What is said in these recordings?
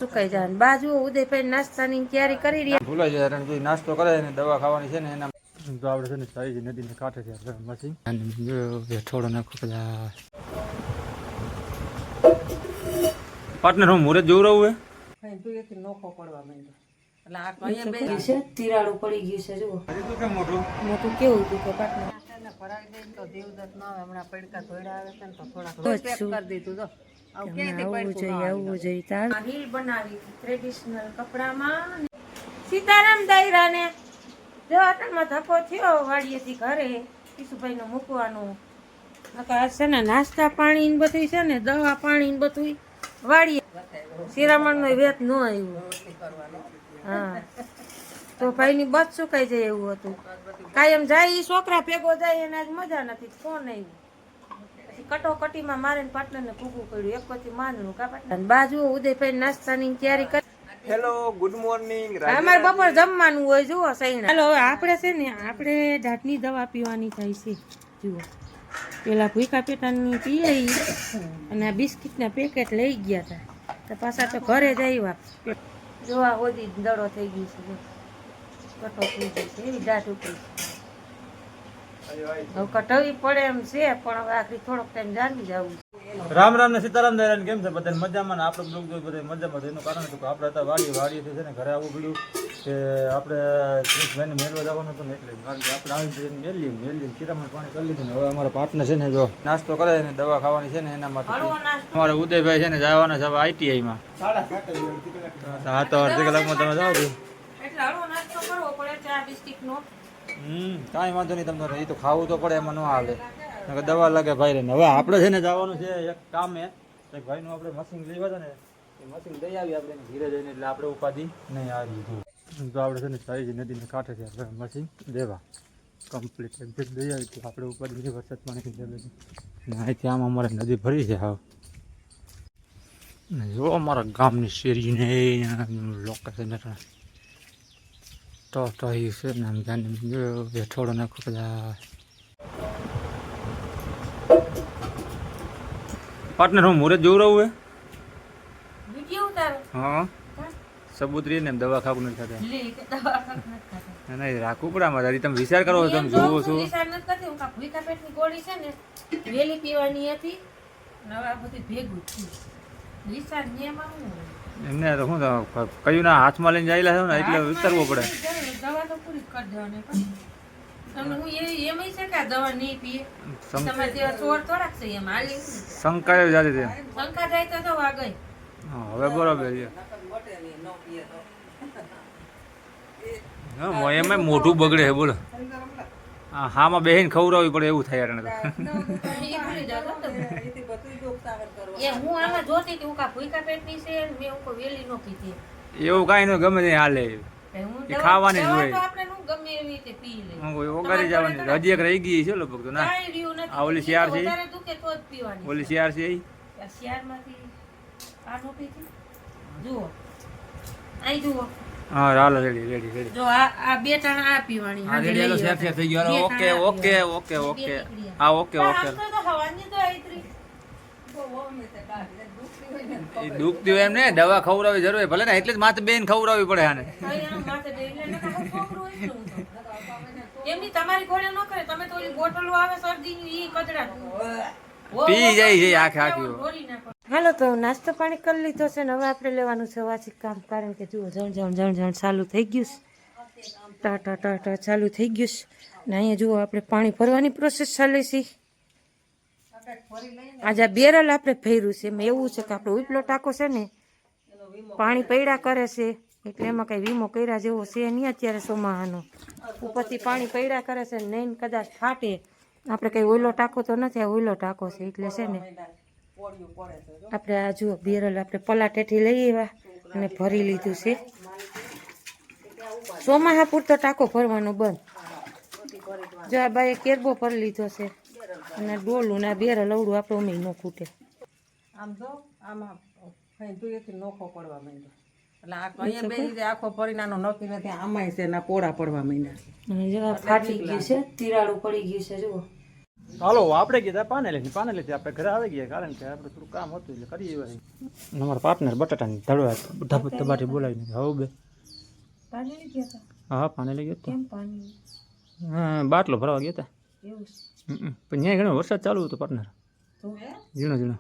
સુકાઈ જાય બાજુ ઉદયભાઈ નાસ્તાની તૈયારી કરી રહ્યા. ભૂલાઈ જાય કારણ કે નાસ્તો કરે ને દવા ખાવાની છે ને એના તો આપણે છે ને સારી નદીને કાંઠે છે મશીન થોડો નાખો પેલા પાર્ટનર હું મુરત જોવું રહું નોખો પડવા માંડ્યો એટલે તિરાડું પડી ગયું છે જુઓ મોટું કેવું હતું કે પાર્ટનર ભરાઈ દે તો દેવદત્ત ના આવે હમણાં પડકા ધોડા આવે છે ને તો થોડાક પેક કરી દીધું તો આવવું જોઈએ તાર હીલ બનાવી ટ્રેડિશનલ કપડામાં સીતારામ દાયરા ને જવાટણમાં ધક્કો થયો વાડીએથી ઘરે કિશુભાઈ નું મૂકવાનું છે ને નાસ્તા પાણી બધું છે ને દવા પાણી બધું વાડીએ શિરામણ નો વેત ન આવ્યું હા તો ભાઈ ની બસ સુકાઈ જાય એવું હતું કાયમ જાય છોકરા ભેગો જાય એને આજ મજા નથી કોણ આવ્યું કટોકટીમાં મારે પાર્ટનર ને ભૂગવું પડ્યું એક પછી માંદનું કાપા બાજુ ઉદયભાઈ નાસ્તાની તૈયારી કરી. Hello good morning. અમારે બપોર જમવાનું હોય જુઓ સહી. હાલો હવે આપણે છે ને આપણે દાંતની દવા પીવાની થાય છે જુઓ પેલા ભૂખા પેટાની પીએ અને આ બિસ્કીટના પેકેટ લઈ ગયા હતા તો પાછા તો ઘરે જ આવ્યા જોવા હોદી દડો થઈ ગઈ છે કટો થઈ ગઈ છે એવી દાંત ઉપડી હવે કટાવી પડે એમ છે પણ હવે આખરી થોડોક ટાઈમ જાણી જવું. રામ રામ ને સીતારામ દયારામ કેમ છે બધા મજામાં ને આપણે બ્લોગ જોઈ બધા મજામાં. એનું કારણ હતું કે આપણે હતા વાડીએથી છે ને ઘરે આવવું પડ્યું કે આપણે ક્રિશભાઈને મેળવા જવાનું હતું ને એટલે કારણ કે આપણે આવી મેળવી શિરામણ પાણી કરી લીધું ને હવે અમારા પાર્ટનર છે ને જો નાસ્તો કરે ને દવા ખાવાની છે ને એના માટે અમારે ઉદયભાઈ છે ને જવાના છે હવે આઈટીઆઈમાં. હા તો અડધી કલાકમાં તમે જાઓ છો એટલે હળવો નાસ્તો કરવો પડે ચા બિસ્કિટનો. કાંઈ વાંધો નહીં તમને એ તો ખાવું તો પડે એમાં ન હાલે દવા લાગે ભાઈ ને. હવે આપણે છે ને જવાનું છે એક કામે એક ભાઈનું આપણે મશીન લેવા હતા ને એ મશીન લઈ આવી આપણે ધીરે જઈને એટલે આપણે ઉપાધિ નહીં આવી તો આપણે છે ને સારી નદીને કાંઠે છે આપણે મશીન લેવા કમ્પ્લીટ એક્ઝેક્ટ લઈ આવી તો આપણે ઉપાધિ વરસાદ પાણી ને અહીંથી આમ અમારે નદી ભરી છે હાવ જો અમારા ગામની શેરીને લોકેશન તો એ છે ને આમ જાણે થોડો નાખો બધા પાર્ટનર હું મુરત જોવું રહું હા સબૂત રહી ને દવા ખાવું નથી થતા નહીં રાખવું પડે આમાં તમે વિચાર કરો તમે જોવો છો ગોળી છે ને વેલી પીવાની હતી હવે આ બધું ભેગું વિચાર એમને તો શું કયું ના હાથમાં લઈને જાય છે ને એટલે વિચારવું પડે. દવા તો પૂરી કરી દેવાની તમને હું એમ છે કે દવા નહીં પીએ તમારે જેવા ચોર થોડાક છે એમ હાલી શંકા જાતી છે શંકા જાય તો દવા ગઈ. હા હવે બરોબર છે હા એમાં મોઢું બગડે છે બોલો હામાં બેહીને ખવડાવવી પડે એવું થાય યાર. હું આમાં જોતી હતી ઉકા ભૂકા પેટની છે મેં ઉકો વેલી નો પીતી એવું કાંઈ ન ગમે તે હાલે ખાવાની જ હોય આપણે નું ગમે એવી રીતે પી લે ઓગારી જવાની હજી એક રહી ગઈ છે લગભગ તો ના આ ઓલી શિયાર છે દુખે તો જ પીવાની ઓલી શિયાર છે શિયારમાંથી આ નો પીતી જુઓ અહીં જુઓ હા હાલો રેડી રેડી રેડી જો આ બે ટણ આ પીવાની હા રેડી હાલો સેફ સેફ થઈ ગયો ઓકે ઓકે ઓકે ઓકે હા ઓકે ઓકે તો હવાની તો આઈત્રી એ દુખતી હોય એમ ને દવા ખવડાવવી જરૂર ભલે ને એટલે જ માથે બેન ખવડાવવી પડે આને એમની તમારી ઘોડે ન કરે તમે તો ઓલી બોટલો આવે શરદીની ઈ કચડા પી જાય છે આખે આખી. હાલો તો નાસ્તો પાણી કરી લીધો છે ને હવે આપણે લેવાનું છે વાચિક કામ કારણ કે જુઓ જણ ચાલુ થઈ ગયું છે ટા ચાલુ થઈ ગયું છે ને અહીંયા જુઓ આપણે પાણી ભરવાની પ્રોસેસ ચાલે છે. આજે બેરલ આપણે ભર્યું છે એમાં એવું છે કે આપણે ઉપલો ટાંકો છે ને પાણી પૈડા કરે છે એટલે એમાં કઈ વીમો કર્યા જેવો છે નહીં અત્યારે ચોમાહાનો ઉપરથી પાણી પૈડા કરે છે નહીં કદાચ ફાટે આપણે કઈ ઓઈલો ટાંકો તો નથી આ ઓઈલો ટાંકો છે એટલે છે ને આપણે આ જુઓ બેરલ આપણે પલાટેથી લઈ આવ્યા અને ભરી લીધું છે. ચોમાહા પૂરતો ટાંકો ભરવાનો બંધ જો આ બાએ કેરબો ભરી લીધો છે અને ડોલું ને બેરલ અવડું આપણે ઉમે ન ખૂટે આમ તો આમાં નોખો પડવા માંડ્યો એટલે અહીંયા બે આખો પરિણાનો નક્કી નથી આમાંય છે ના પોળા પડવા માંડ્યા અને જેવા ફાટી ગયું છે તિરાડું પડી ગયું છે જુઓ હાલો આપણે કીધા પાનેલી આપણે ઘરે આવી ગયા કારણ કે આપણે થોડું કામ હતું એટલે કરી આવ્યા અમારા પાર્ટનર બટાટાની ધડવા ધબાટી બોલાવીને હવે બે પાણી ગયા હતા હા પાનેલી ગયો કેમ પાણી હા બાટલો ભરવા ગયા હતા એવું પણ ત્યાં ઘણો વરસાદ ચાલુ હતો પાર્ટનર તો ઝીણો ઝીણો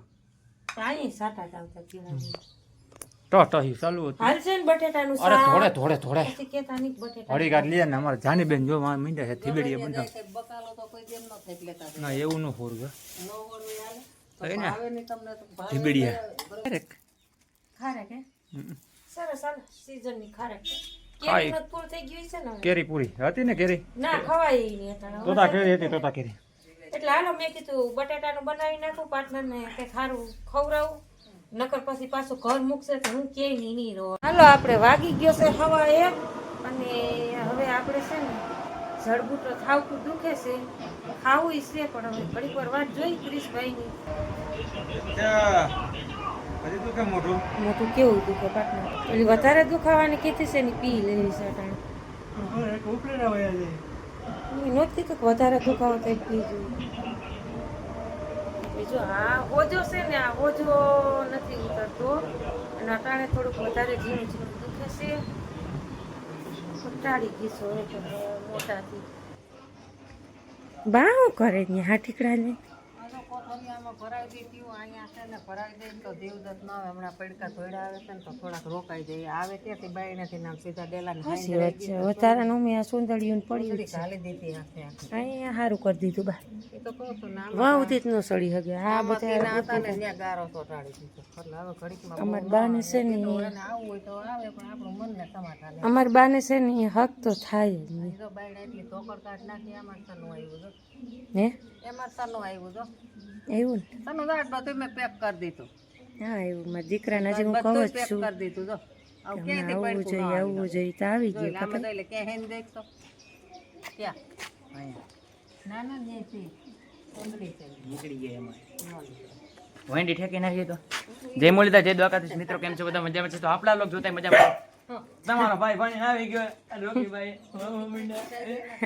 પાણી સાટા ચાલતા કેવા ટહી ચાલુ હતું હાલ છે ને બટેટાનું અરે શાક થોડે પછી કેતા ની બટેટા હળી કાઢ લે ને અમારે જાનીબેન જો મીંડા છે થીબેડીએ બંધા બકાલો તો કોઈ દેમ ન થઈ લેતા ના એવું ન હોરું નો હોનું યાર હોય ને આવે ને તમને તો ભાવે થીબેડીએ ખારેક હે સરસ હાલ સીઝન ની ખારેક ખાઈ. કેરી નો પૂર થઈ ગયું છે ને હવે? કેરી પૂરી હતી ને કેરી ના ખવાય નહીં અત્યારે તોતા કેરી હતી તોતા કેરી એટલે હાલો મેં કીધું બટેટાનું બનાવી નાખું પાર્ટનર ને કે સારું ખવડાવું નકર પછી પાછું ઘર મૂકશે તો હું કે નહીં રહો હાલો આપણે વાગી ગયો છે હવા એક અને હવે આપણે છે ને જડબૂટો થાવકું દુખે છે ખાવું છે પણ હવે ઘડીક વાર વાત જોઈ ક્રિશભાઈની હજી તું કેમ મોટું મોટું કેવું દુખે પાર્ટનર એટલે વધારે દુખાવાની કીધી છે ને પી લેવી છે અટાણે નહોતી તો વધારે દુખાવો તો પી જોઈએ બીજું આ હોજો છે ને આ હોજો નથી ઉતરતો અને અટાણે થોડુંક વધારે ઝીણું ઝીણું દુખે છે ટાળી ગીસો મોટાથી બા શું કરે ને હા ઠીકડાને ભરાઈ દીધી અહીંયા છે ને ભરાઈ દે તો દેવદત્ત ના આવે હમણાં પડકા ધોયડા આવે છે ને તો થોડાક રોકાઈ જાય આવે ત્યાંથી બાયણેથી નામ સીધા ડેલાને વધારે નમી આ સુંદરીયું પડી ચાલી દીધી અહીંયા સારું કરી દીધું બા એ તો કહું છું ના વાવ તીત નો સડી હગે આ બધા હતા ને ત્યાં ગારો તો ટાળી દીધો એટલે હવે ઘડીકમાં અમાર બાને છે ને આવું હોય તો આવે પણ આપણું મન ને સમાધાન અમાર બાને છે ને હક તો થાય જ નહીં તો બાયણે એટલી ધોકડ કાઢ નાખી એમાં સનું આવ્યું જો હે એમાં સનું આવ્યું જો એવું ને સનું દાટ બધું મેં પેક કરી દીધું હા એવું મારા દીકરાને હજી હું કહું જ છું કરી દીધું જો આવવું જોઈએ તો આવી ગયું ખબર એટલે કે હેન દેખતો ક્યાં અહીંયા ના ના દેખી નીકળી ગયા એમાં વેન્ડી ઠેકી નાખી તો જય મુરલીધર જય દ્વારકાધીશ મિત્રો કેમ છો બધા મજામાં છે તો આપણા લોક જોતા મજામાં તમારો ભાઈ ભાઈ આવી ગયો રોકીભાઈ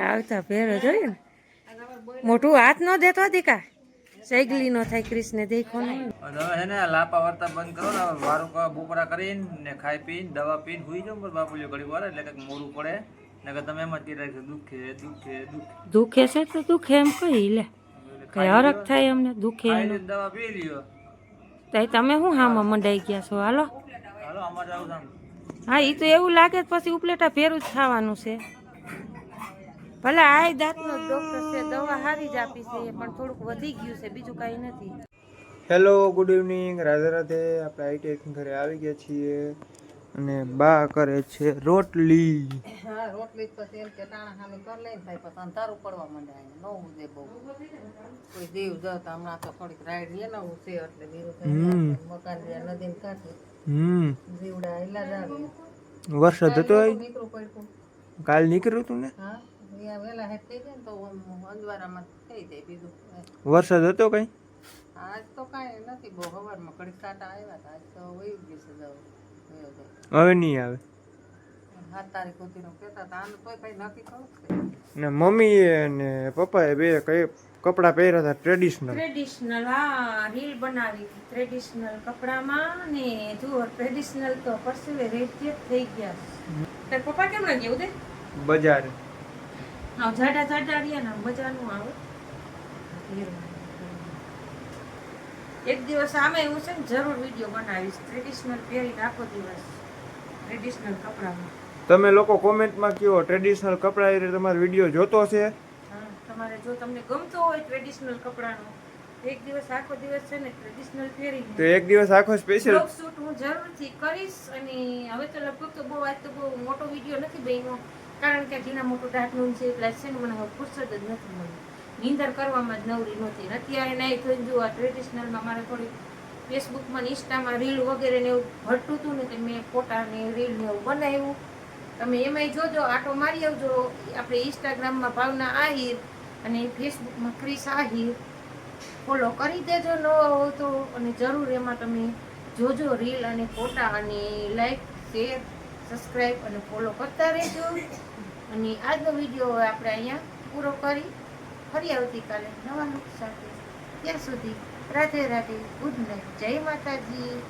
આવતા પહેરો જોયું ને મોટું હાથ ન દેતો દીકા સૈગલી નો થાય કૃષ્ણ દેખો ને હવે છે ને લાપા વર્તા બંધ કરો ને વારું બપોરા કરીને ને ખાઈ પીને દવા પીને હુઈ જાવ બાપુજી ઘડી વાર એટલે કંઈક મોડું પડે ને કે તમે એમ જ કીધા કે દુખે દુખે છે તો દુખે એમ કહી લે કઈ હરખ થાય અમને દુખે દવા પી લ્યો તો તમે શું હામાં મંડાઈ ગયા છો હાલો હાલો અમારે આવું હા એ તો એવું લાગે પછી ઉપલેટા ભેરું જ થવાનું છે ભલે આ દાંતનો ડોક્ટર છે દવા હારી જ આપી છે પણ થોડુંક વધી ગયું છે બીજું કાંઈ નથી hello good evening Radhe Radhe આપણે આઈટી ઘરે આવી ગયા છીએ અને બા કરે છે રોટલી હા રોટલી પછી એમ કે ટાણા ખાલી કરી લઈને થાય પછી અંધારું પડવા માંડે ન ઉદે બહુ કોઈ દેવ જતા હમણાં તો થોડીક રાઈડ લે ને હું છે એટલે બીરું મકાન નદીને કાંઠે જીવડા હિલા જ આવે વરસાદ હતો નીકળું પડ્યું કાલ નીકળ્યું હતું ને હા વેલા હેઠ થઈ જાય ને તો અંજવારામાં થઈ જાય બીજું વરસાદ હતો કઈ આજ તો કાંઈ નથી બહુ સવારમાં કડીક કાંટા આવ્યા હતા આજ તો વહી ગયું છે દવા હવે નહીં આવે 7 તારીખ સુધીનું કહેતા હતા આનું તોય કઈ નક્કી ખરું ને મમ્મીએ ને પપ્પાએ બે કઈ કપડાં પહેર્યા હતા ટ્રેડિશનલ હા રીલ બનાવી ટ્રેડિશનલ કપડામાં ને જુઓ ટ્રેડિશનલ તો પરસેવે રેટ થઈ ગયા તાર પપ્પા કેમ ના ગયા ઉદે બજાર હા જાડા રહ્યા ને બજારનું આવે એક દિવસ આમે હું છે ને જરૂર વિડીયો બનાવીશ ટ્રેડિશનલ પહેરીને આખો દિવસ ટ્રેડિશનલ કપડામાં તમે લોકો કોમેન્ટમાં કયો ટ્રેડિશનલ કપડાં એ તમારો વિડીયો જોતો છે હા તમારે જો તમને ગમતો હોય ટ્રેડિશનલ કપડાનો એક દિવસ આખો દિવસ છે ને ટ્રેડિશનલ પહેરીને તો એક દિવસ આખો સ્પેશિયલ બ્લોગ શૂટ હું જરૂરથી કરીશ અને હવે તો લગભગ તો બહુ આજ તો બહુ મોટો વિડીયો નથી બન્યો કારણ કે જીના મોટું ડાટનું છે એટલે છે ને મને હવે ફુરસદ જ નથી મળી નીંદર કરવામાં જ નવરી નહોતી અત્યારે નહીં થઈને જો આ ટ્રેડિશનલમાં મારે થોડી ફેસબુકમાં ઇન્સ્ટામાં રીલ વગેરે ને એવું ભરતું હતું ને તો મેં ફોટા ને રીલ ને એવું બનાવ્યું તમે એમાંય જોજો આટો મારી આવજો આપણે ઇન્સ્ટાગ્રામમાં ભાવના આહિર અને ફેસબુકમાં ક્રિશ આહિર ફોલો કરી દેજો ન હોય તો અને જરૂર એમાં તમે જોજો રીલ અને ફોટા અને લાઈક શેર સબસ્ક્રાઈબ અને ફોલો કરતા રહેજો અને આજનો વિડીયો આપણે અહીંયા પૂરો કરી ફરી આવતીકાલે નવા લુક સાથે. ત્યાં સુધી રાધે રાધે, ગુડ નાઇટ, જય માતાજી.